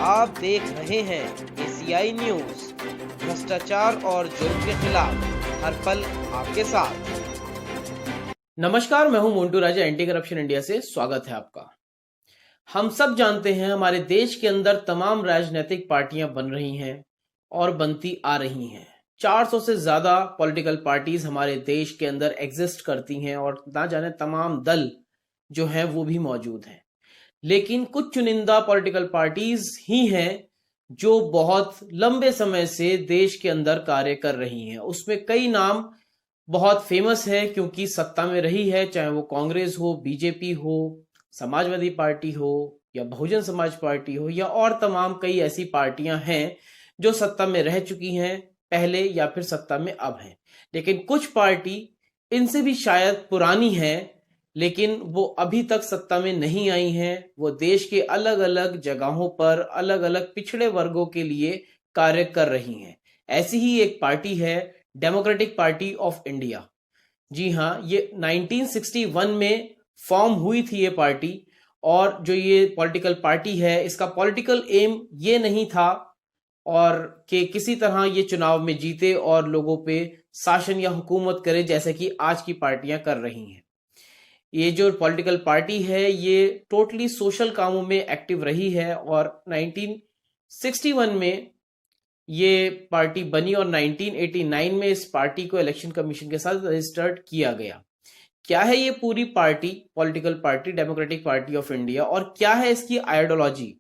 आप देख रहे हैं एशियाई न्यूज, भ्रष्टाचार और जुर्म के खिलाफ हर पल आपके साथ। नमस्कार, मैं हूं मोन्टू राजा, एंटी करप्शन इंडिया से स्वागत है आपका। हम सब जानते हैं हमारे देश के अंदर तमाम राजनीतिक पार्टियां बन रही हैं और बनती आ रही हैं। 400 से ज्यादा पॉलिटिकल पार्टीज हमारे देश के अंदर एग्जिस्ट करती हैं और ना जाने तमाम दल जो हैं वो भी मौजूद हैं। लेकिन कुछ चुनिंदा पॉलिटिकल पार्टीज ही हैं जो बहुत लंबे समय से देश के अंदर कार्य कर रही हैं। उसमें कई नाम बहुत फेमस है क्योंकि सत्ता में रही है, चाहे वो कांग्रेस हो, बीजेपी हो, समाजवादी पार्टी हो या बहुजन समाज पार्टी हो या और तमाम कई ऐसी पार्टियां हैं जो सत्ता में रह चुकी हैं पहले या फिर सत्ता में अब हैं। लेकिन कुछ पार्टी इनसे भी शायद पुरानी है लेकिन वो अभी तक सत्ता में नहीं आई हैं। वो देश के अलग अलग जगहों पर अलग अलग पिछड़े वर्गों के लिए कार्य कर रही हैं। ऐसी ही एक पार्टी है डेमोक्रेटिक पार्टी ऑफ इंडिया। जी हाँ, ये 1961 में फॉर्म हुई थी ये पार्टी। और जो ये पॉलिटिकल पार्टी है, इसका पॉलिटिकल एम ये नहीं था और कि किसी तरह ये चुनाव में जीते और लोगों पे शासन या हुकूमत करे जैसे कि आज की पार्टियां कर रही हैं। ये जो पॉलिटिकल पार्टी है ये टोटली सोशल कामों में एक्टिव रही है और 1961 में ये पार्टी बनी और 1989 में इस पार्टी को इलेक्शन कमीशन के साथ रजिस्टर्ड किया गया। क्या है ये पूरी party, political party democratic party of India, और क्या है इसकी आइडियोलॉजी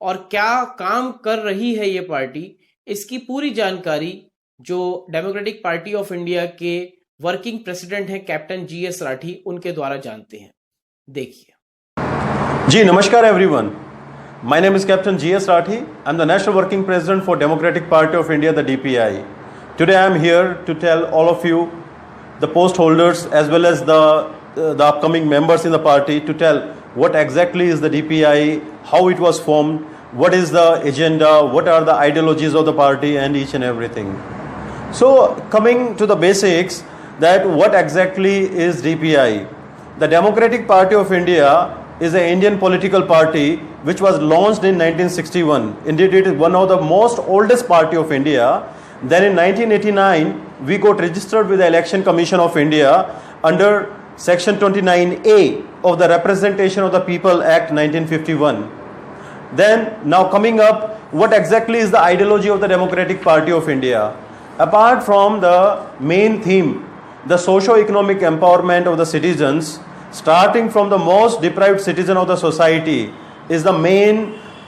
और क्या काम कर रही है ये पार्टी, इसकी पूरी जानकारी जो डेमोक्रेटिक पार्टी ऑफ इंडिया के वर्किंग प्रेसिडेंट हैं कैप्टन GS राठी, उनके द्वारा जानते हैं। देखिए जी, नमस्कार everyone. My name is Captain GS Rathi. I'm the National Working President for Democratic Party of India, the DPI. Today I am here to tell all of you, the post holders as well as the upcoming members in the party, to tell what exactly is the DPI, how it was formed, what is the agenda, what are the ideologies of the party and each and everything. So coming to the basics, that what exactly is DPI? The Democratic Party of India is an Indian political party which was launched in 1961. Indeed, it is one of the most oldest party of India. Then in 1989, we got registered with the Election Commission of India under Section 29A of the Representation of the People Act 1951. Then now coming up, what exactly is the ideology of the Democratic Party of India? Apart from the main theme, the socio-economic empowerment of the citizens, starting from the most deprived citizen of the society, is the main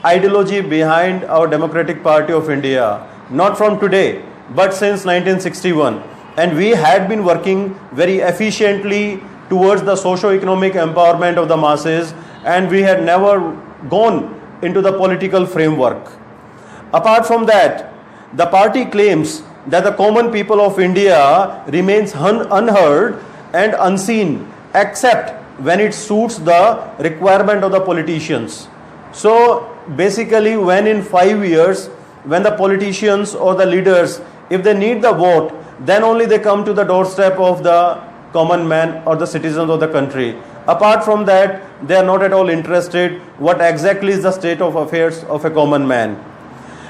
ideology behind our Democratic Party of India. Not from today, but since 1961. And we had been working very efficiently towards the socio-economic empowerment of the masses, and we had never gone into the political framework. Apart from that, the party claims that the common people of India remains unheard and unseen except when it suits the requirement of the politicians. So basically, when in 5 years, when the politicians or the leaders, if they need the vote, then only they come to the doorstep of the common man or the citizens of the country. Apart from that, they are not at all interested what exactly is the state of affairs of a common man.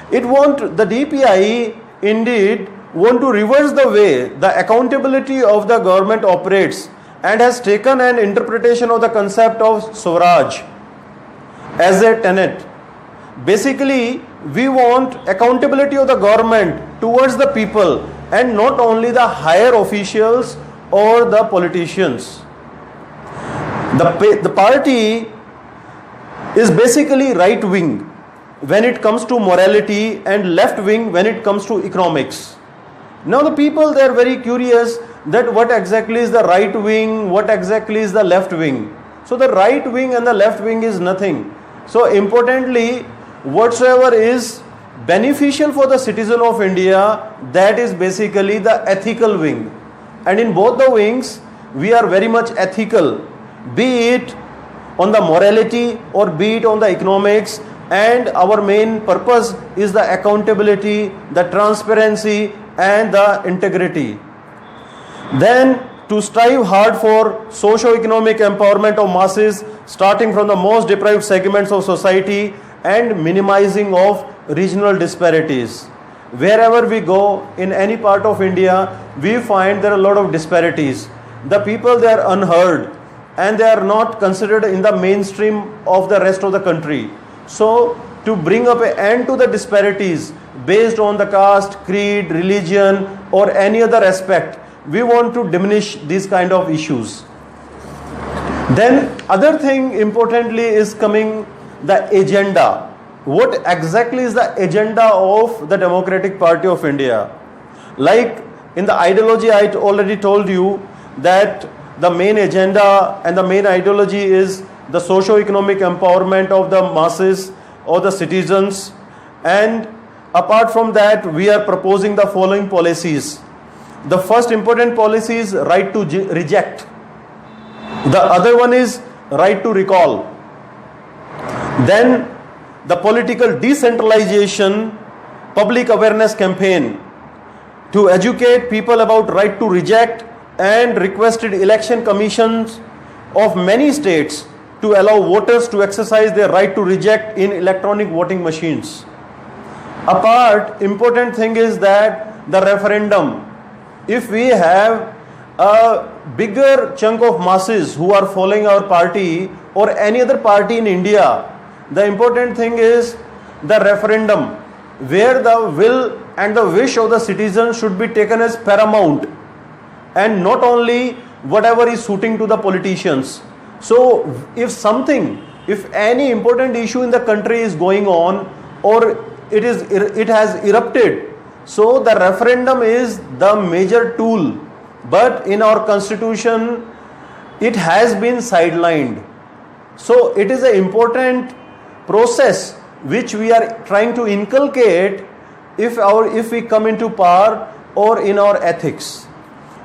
The DPI indeed want to reverse the way the accountability of the government operates and has taken an interpretation of the concept of Swaraj as a tenet. Basically, we want accountability of the government towards the people and not only the higher officials or the politicians. The party is basically right wing when it comes to morality and left wing when it comes to economics. Now the people, they are very curious that what exactly is the right wing, what exactly is the left wing. So the right wing and the left wing is nothing. So importantly, whatsoever is beneficial for the citizen of India, that is basically the ethical wing. And in both the wings, we are very much ethical, be it on the morality or be it on the economics. And our main purpose is the accountability, the transparency and the integrity. Then to strive hard for socio-economic empowerment of masses, starting from the most deprived segments of society and minimizing of regional disparities. Wherever we go in any part of India, we find there are a lot of disparities. The people, they are unheard and they are not considered in the mainstream of the rest of the country. So to bring up an end to the disparities based on the caste, creed, religion or any other aspect, we want to diminish these kind of issues. Then other thing importantly is coming the agenda. What exactly is the agenda of the Democratic Party of India? Like in the ideology, I already told you that the main agenda and the main ideology is the socio-economic empowerment of the masses or the citizens. And apart from that, we are proposing the following policies. The first important policy is right to reject. The other one is right to recall. Then the political decentralization public awareness campaign to educate people about right to reject and requested election commissions of many states to allow voters to exercise their right to reject in electronic voting machines. Apart, important thing is that the referendum. If we have a bigger chunk of masses who are following our party or any other party in India, the important thing is the referendum, where the will and the wish of the citizens should be taken as paramount and not only whatever is suiting to the politicians. So if any important issue in the country is going on or it has erupted, so the referendum is the major tool, but in our constitution it has been sidelined. So it is an important process which we are trying to inculcate if we come into power or in our ethics.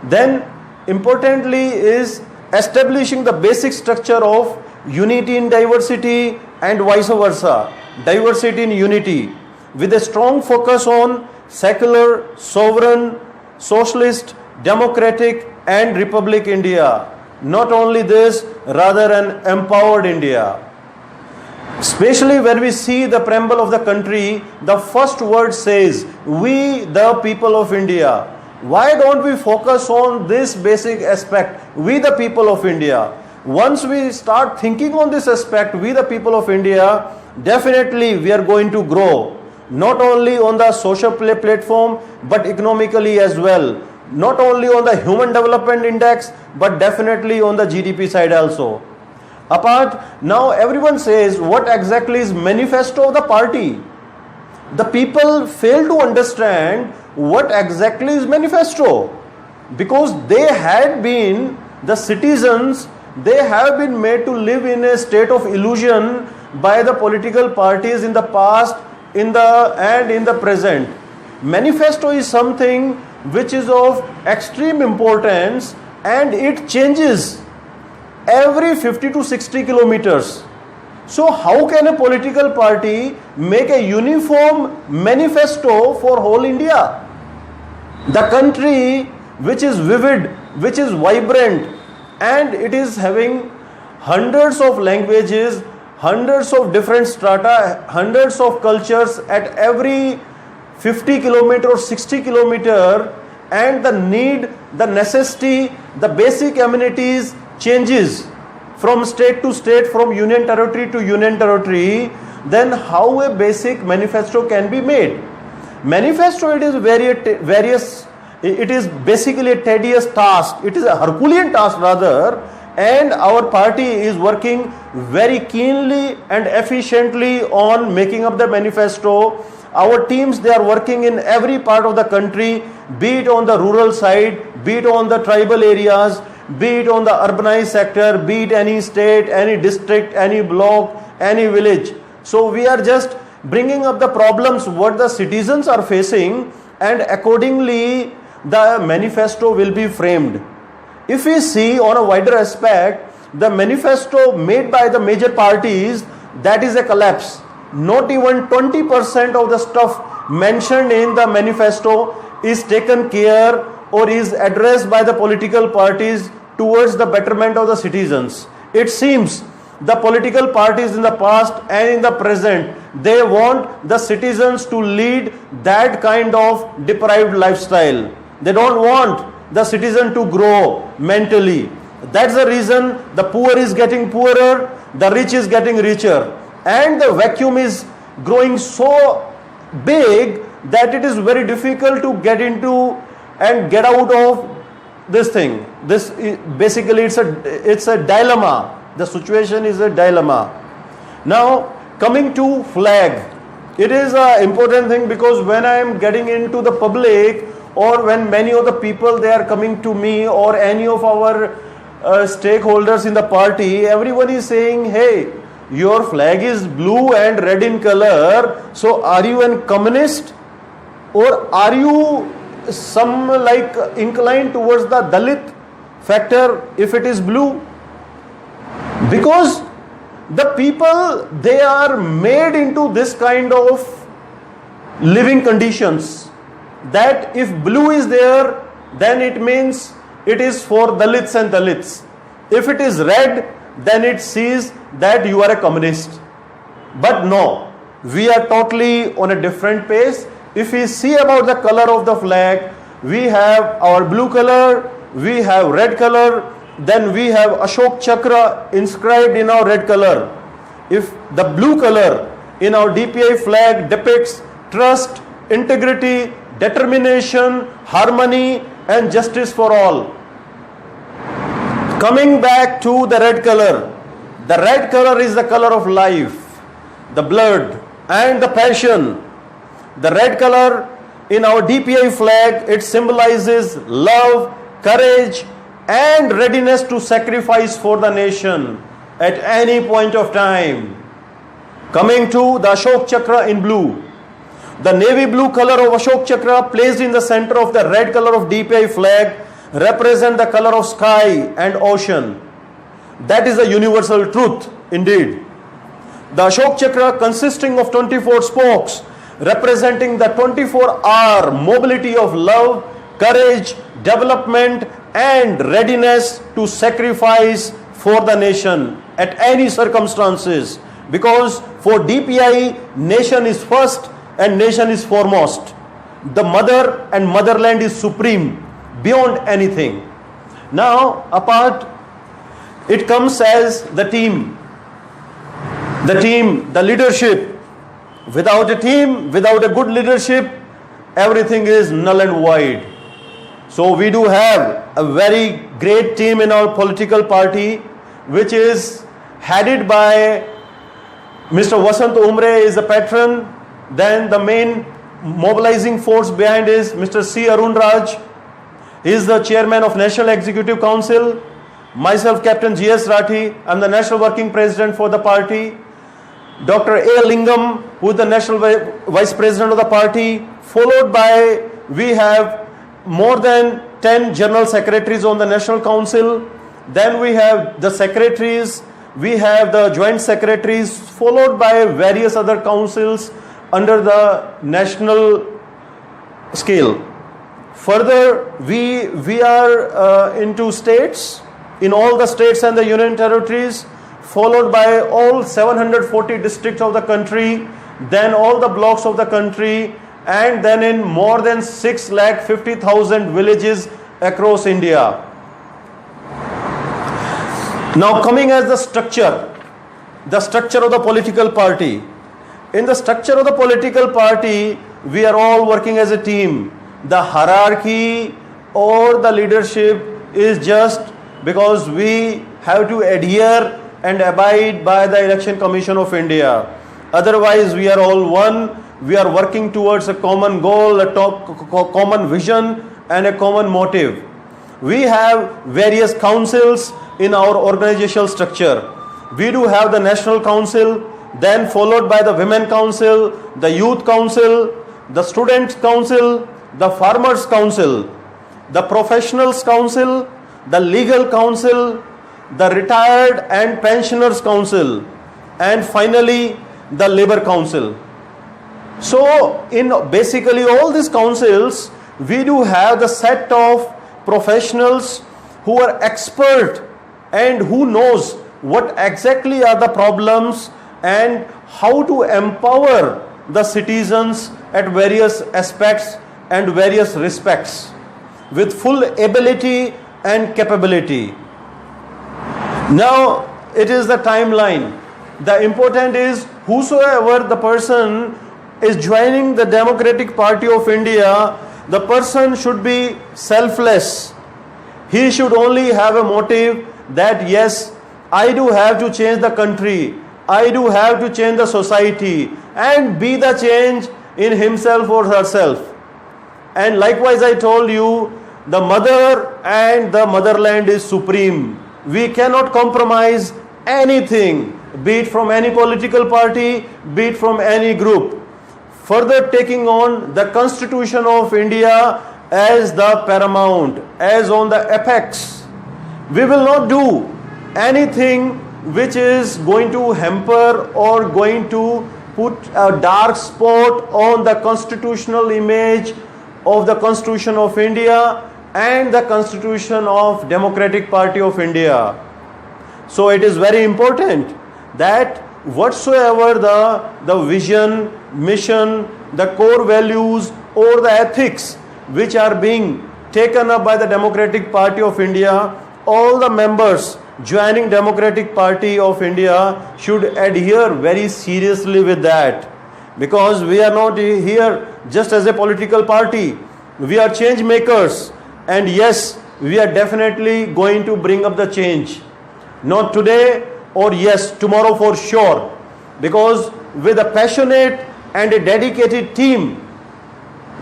Then importantly is establishing the basic structure of unity in diversity and vice versa, diversity in unity, with a strong focus on secular, sovereign, socialist, democratic and republic India. Not only this, rather an empowered India. Especially when we see the preamble of the country, the first word says, we the people of India. Why don't we focus on this basic aspect, we the people of India? Once we start thinking on this aspect, we the people of India, definitely we are going to grow. Not only on the social platform, but economically as well. Not only on the human development index, but definitely on the GDP side also. Apart, now everyone says what exactly is manifesto of the party. The people fail to understand what exactly is manifesto, because they had been the citizens, they have been made to live in a state of illusion by the political parties in the past in the present. Manifesto is something which is of extreme importance and it changes every 50 to 60 kilometers. So how can a political party make a uniform manifesto for whole India? The country which is vivid, which is vibrant, and it is having hundreds of languages, hundreds of different strata, hundreds of cultures at every 50 kilometer or 60 kilometer, and the need, the necessity, the basic amenities changes from state to state, from union territory to union territory, then how a basic manifesto can be made? Manifesto, it is basically a tedious task. It is a Herculean task rather, and our party is working very keenly and efficiently on making up the manifesto. Our teams, they are working in every part of the country, be it on the rural side, be it on the tribal areas, be it on the urbanized sector, be it any state, any district, any block, any village. So we are just bringing up the problems what the citizens are facing, and accordingly the manifesto will be framed. If we see on a wider aspect, the manifesto made by the major parties, that is a collapse. Not even 20% of the stuff mentioned in the manifesto is taken care or is addressed by the political parties towards the betterment of the citizens. It seems the political parties in the past and in the present, they want the citizens to lead that kind of deprived lifestyle. They don't want the citizen to grow mentally. That's the reason the poor is getting poorer, the rich is getting richer, and the vacuum is growing so big that it is very difficult to get into and get out of this thing. This basically it's a dilemma. The situation is a dilemma. Now coming to flag, it is an important thing, because when I am getting into the public, or when many of the people they are coming to me, or any of our stakeholders in the party, everyone is saying, hey, your flag is blue and red in color, so are you a communist, or are you some like inclined towards the Dalit factor if it is blue? Because the people, they are made into this kind of living conditions, that if blue is there, then it means it is for Dalits and Dalits. If it is red, then it sees that you are a communist. But no, we are totally on a different pace. If we see about the color of the flag, we have our blue color, we have red color, then we have Ashok Chakra inscribed in our red color. If the blue color in our DPI flag depicts trust, integrity, determination, harmony and justice for all. Coming back to the red color is the color of life, the blood and the passion. The red color in our DPI flag, it symbolizes love, courage and readiness to sacrifice for the nation at any point of time. Coming to the Ashok Chakra in blue, the navy blue color of Ashok Chakra placed in the center of the red color of DPI flag represent the color of sky and ocean. That is a universal truth indeed. The Ashok Chakra consisting of 24 spokes representing the 24-hour mobility of love, courage, development and readiness to sacrifice for the nation at any circumstances. Because for DPI, nation is first and nation is foremost. The mother and motherland is supreme, beyond anything. Now, apart, it comes as the team, the leadership. Without a team, without a good leadership, everything is null and void. So we do have a very great team in our political party, which is headed by Mr. Vasant Umre is the patron. Then the main mobilizing force behind is Mr. C. Arun Raj. He is the chairman of National Executive Council. Myself, Captain G.S. Rathi, I am the National Working President for the party. Dr. A. Lingam, who is the National Vice President of the party. Followed by, we have more than 10 General Secretaries on the National Council. Then we have the Secretaries, we have the Joint Secretaries, followed by various other councils under the national scale. Further, we are into states, in all the states and the union territories, followed by all 740 districts of the country, then all the blocks of the country, and then in more than 650,000 villages across India. Now coming as the structure of the political party. In the structure of the political party, we are all working as a team. The hierarchy or the leadership is just because we have to adhere and abide by the Election Commission of India. Otherwise, we are all one. We are working towards a common goal, a common vision and a common motive. We have various councils in our organizational structure. We do have the National Council, then followed by the Women Council, the Youth Council, the Students Council, the Farmers Council, the Professionals Council, the Legal Council, the Retired and Pensioners Council, and finally the Labor Council. So in basically all these councils, we do have the set of professionals who are expert and who knows what exactly are the problems and how to empower the citizens at various aspects and various respects with full ability and capability. Now it is the timeline. The important is whosoever the person is joining the Democratic Party of India, the person should be selfless. He should only have a motive that yes, I do have to change the country, I do have to change the society, and be the change in himself or herself. And likewise I told you, the mother and the motherland is supreme. We cannot compromise anything, be it from any political party, be it from any group. Further taking on the Constitution of India as the paramount, as on the apex. We will not do anything which is going to hamper or going to put a dark spot on the constitutional image of the Constitution of India and the Constitution of Democratic Party of India. So it is very important that whatsoever the vision, mission, the core values or the ethics which are being taken up by the Democratic Party of India, all the members joining Democratic Party of India should adhere very seriously with that, because we are not here just as a political party. We are change makers, and yes, we are definitely going to bring up the change. Not today, or yes, tomorrow for sure, because with a passionate and a dedicated team,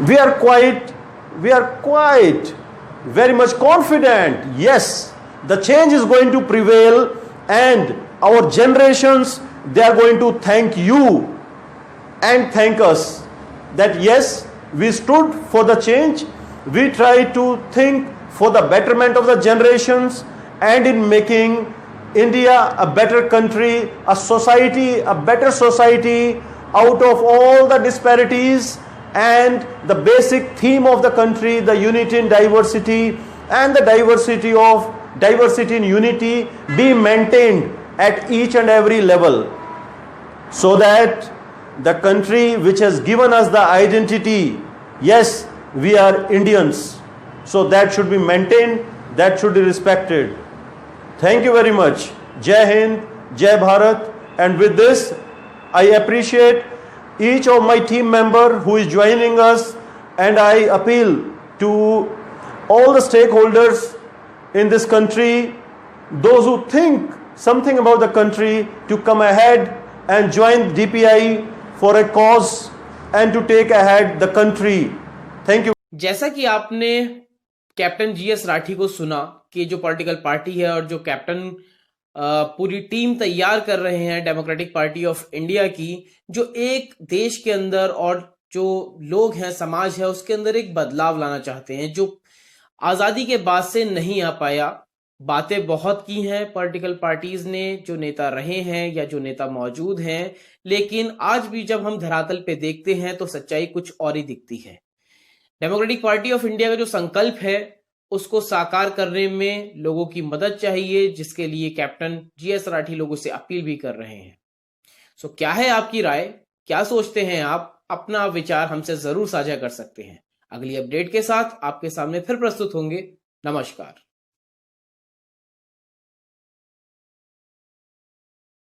we are quite very much confident. Yes, the change is going to prevail, and our generations, they are going to thank you and thank us that yes, we stood for the change. We tried to think for the betterment of the generations, and in making India a better country, a society, a better society out of all the disparities, and the basic theme of the country, the unity in diversity, and the diversity in unity be maintained at each and every level, so that the country which has given us the identity, yes, we are Indians, so that should be maintained, that should be respected. Thank you very much. Jai Hind, Jai Bharat. And with this, I appreciate each of my team member who is joining us, and I appeal to all the stakeholders in this country, those who think something about the country, to come ahead and join DPI for a cause and to take ahead the country. Thank you. जैसा कि आपने captain GS Rathi को सुना कि जो political party है और जो कैप्टन पूरी टीम तैयार कर रहे हैं डेमोक्रेटिक पार्टी ऑफ इंडिया की, जो एक देश के अंदर और जो लोग हैं, समाज है, उसके अंदर एक बदलाव लाना चाहते हैं जो आजादी के बाद से नहीं आ पाया। बातें बहुत की हैं पॉलिटिकल पार्टीज ने, जो नेता रहे हैं या जो नेता मौजूद हैं, लेकिन आज भी जब हम धरातल पे देखते हैं तो सच्चाई कुछ और ही दिखती है। डेमोक्रेटिक पार्टी ऑफ इंडिया का जो संकल्प है उसको साकार करने में लोगों की मदद चाहिए, जिसके लिए कैप्टन जीएस राठी लोगों से अपील भी कर रहे हैं। सो क्या है आपकी राय, क्या सोचते हैं आप? अपना विचार हमसे जरूर साझा कर सकते हैं। अगली अपडेट के साथ आपके सामने फिर प्रस्तुत होंगे। नमस्कार।